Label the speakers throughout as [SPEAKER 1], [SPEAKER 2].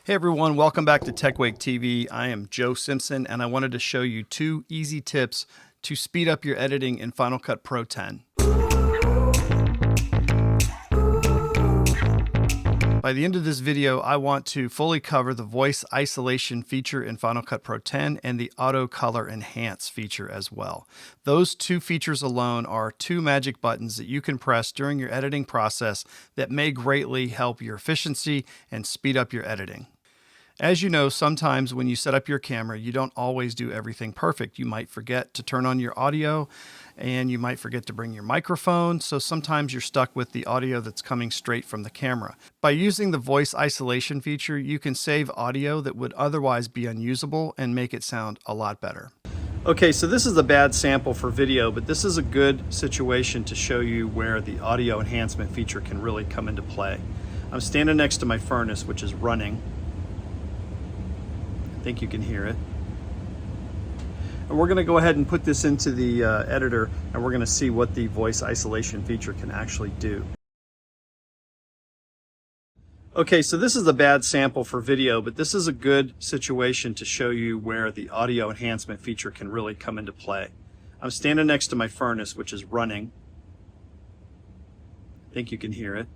[SPEAKER 1] Hey everyone, welcome back to TechWake TV. I am Joe Simpson and I wanted to show you 2 easy tips to speed up your editing in Final Cut Pro 10. By the end of this video, I want to fully cover the voice isolation feature in Final Cut Pro 10 and the auto color enhance feature as well. Those 2 features alone are 2 magic buttons that you can press during your editing process that may greatly help your efficiency and speed up your editing. As you know, sometimes when you set up your camera, you don't always do everything perfect. You might forget to turn on your audio and you might forget to bring your microphone. So sometimes you're stuck with the audio that's coming straight from the camera. By using the voice isolation feature, you can save audio that would otherwise be unusable and make it sound a lot better. Okay, so this is a bad sample for video, but this is a good situation to show you where the audio enhancement feature can really come into play. I'm standing next to my furnace, which is running. I think you can hear it. And we're going to go ahead and put this into the editor, and we're going to see what the voice isolation feature can actually do. Okay, so this is a bad sample for video, but this is a good situation to show you where the audio enhancement feature can really come into play. I'm standing next to my furnace, which is running. I think you can hear it.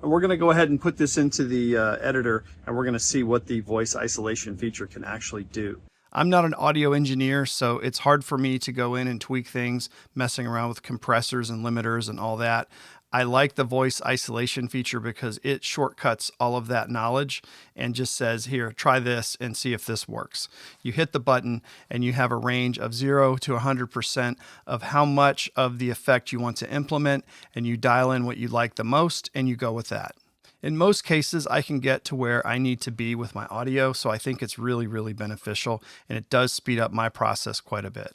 [SPEAKER 1] And we're going to go ahead and put this into the editor, and we're going to see what the voice isolation feature can actually do. I'm not an audio engineer, so it's hard for me to go in and tweak things, messing around with compressors and limiters and all that. I like the voice isolation feature because it shortcuts all of that knowledge and just says, here, try this and see if this works. You hit the button and you have a range of 0 to 100% of how much of the effect you want to implement, and you dial in what you like the most and you go with that. In most cases, I can get to where I need to be with my audio, so I think it's really, really beneficial, and it does speed up my process quite a bit.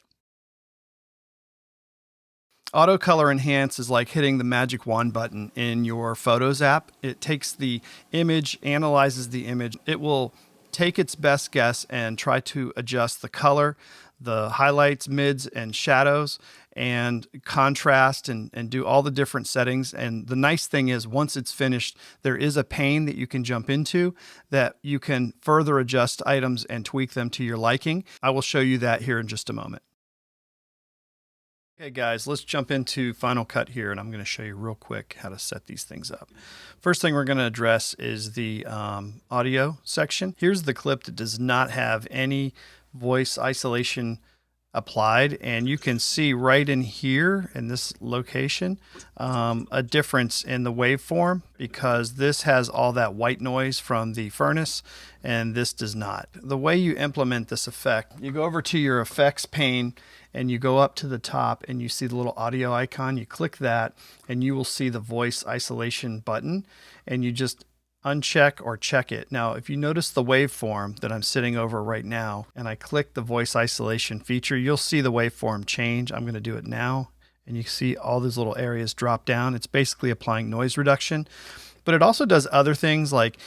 [SPEAKER 1] Auto color enhance is like hitting the magic wand button in your Photos app. It takes the image, analyzes the image. It will take its best guess and try to adjust the color, the highlights, mids, and shadows, and contrast, and do all the different settings. And the nice thing is, once it's finished, there is a pane that you can jump into that you can further adjust items and tweak them to your liking. I will show you that here in just a moment. Okay guys, let's jump into Final Cut here, and I'm going to show you real quick how to set these things up. First thing we're going to address is the audio section. Here's the clip that does not have any voice isolation applied, and you can see right in here in this location a difference in the waveform, because this has all that white noise from the furnace and this does not. The way you implement this effect, you go over to your effects pane and you go up to the top and you see the little audio icon. You click that and you will see the voice isolation button, and you just uncheck or check it. Now, if you notice the waveform that I'm sitting over right now, and I click the voice isolation feature, you'll see the waveform change. I'm going to do it now, and you see all these little areas drop down. It's basically applying noise reduction. But it also does other things like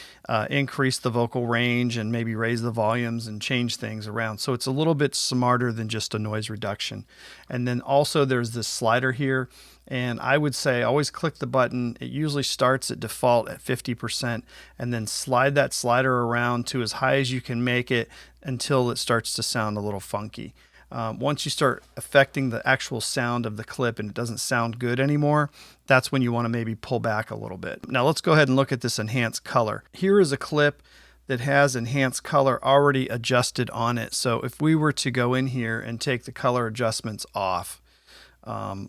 [SPEAKER 1] increase the vocal range and maybe raise the volumes and change things around. So it's a little bit smarter than just a noise reduction. And then also there's this slider here. And I would say always click the button. It usually starts at default at 50%, and then slide that slider around to as high as you can make it until it starts to sound a little funky. Once you start affecting the actual sound of the clip and it doesn't sound good anymore, that's when you want to maybe pull back a little bit. Now let's go ahead and look at this enhanced color. Here is a clip that has enhanced color already adjusted on it. So if we were to go in here and take the color adjustments off,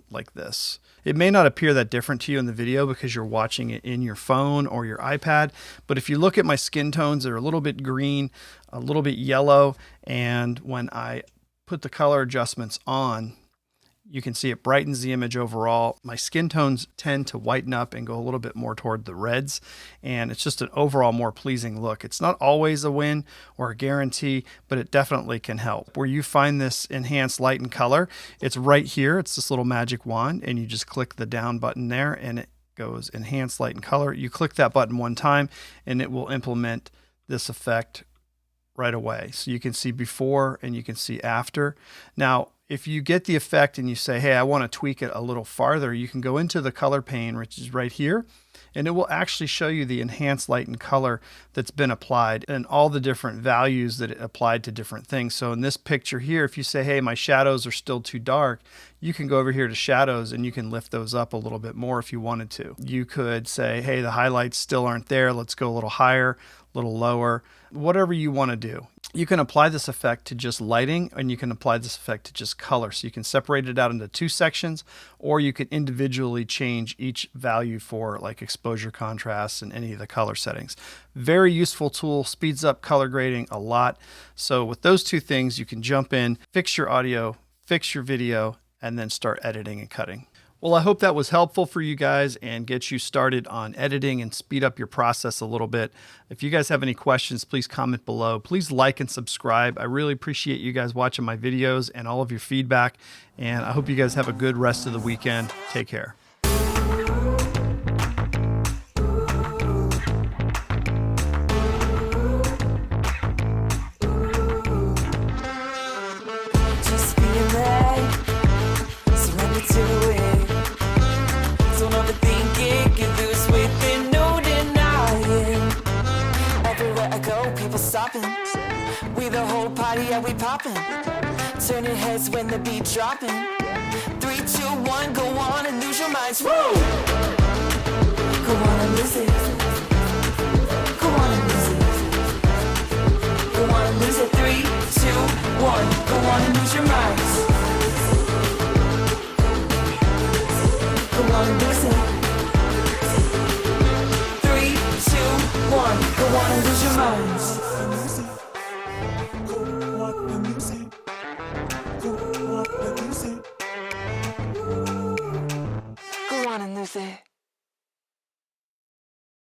[SPEAKER 1] like this, it may not appear that different to you in the video because you're watching it in your phone or your iPad. But if you look at my skin tones, they're a little bit green, a little bit yellow, and when I put the color adjustments on, you can see it brightens the image overall. My skin tones tend to whiten up and go a little bit more toward the reds, and it's just an overall more pleasing look. It's not always a win or a guarantee, but it definitely can help. Where you find this enhanced light and color, it's right here. It's this little magic wand, and you just click the down button there and it goes enhance light and color. You click that button one time and it will implement this effect right away. So you can see before and you can see after. Now, if you get the effect and you say, hey, I want to tweak it a little farther, you can go into the color pane, which is right here, and it will actually show you the enhanced light and color that's been applied and all the different values that it applied to different things. So in this picture here, if you say, hey, my shadows are still too dark, you can go over here to shadows and you can lift those up a little bit more if you wanted to. You could say, hey, the highlights still aren't there. Let's go a little higher, a little lower, whatever you want to do. You can apply this effect to just lighting, and you can apply this effect to just color. So you can separate it out into two sections, or you can individually change each value for like exposure, contrast, and any of the color settings. Very useful tool, speeds up color grading a lot. So with those two things, you can jump in, fix your audio, fix your video, and then start editing and cutting. Well, I hope that was helpful for you guys and get you started on editing and speed up your process a little bit. If you guys have any questions, please comment below. Please like and subscribe. I really appreciate you guys watching my videos and all of your feedback. And I hope you guys have a good rest of the weekend. Take care.
[SPEAKER 2] We the whole party, yeah, we poppin'. Turning heads when the beat dropping. 3, 2, 1, go on and lose your minds. Woo! Go on and lose it.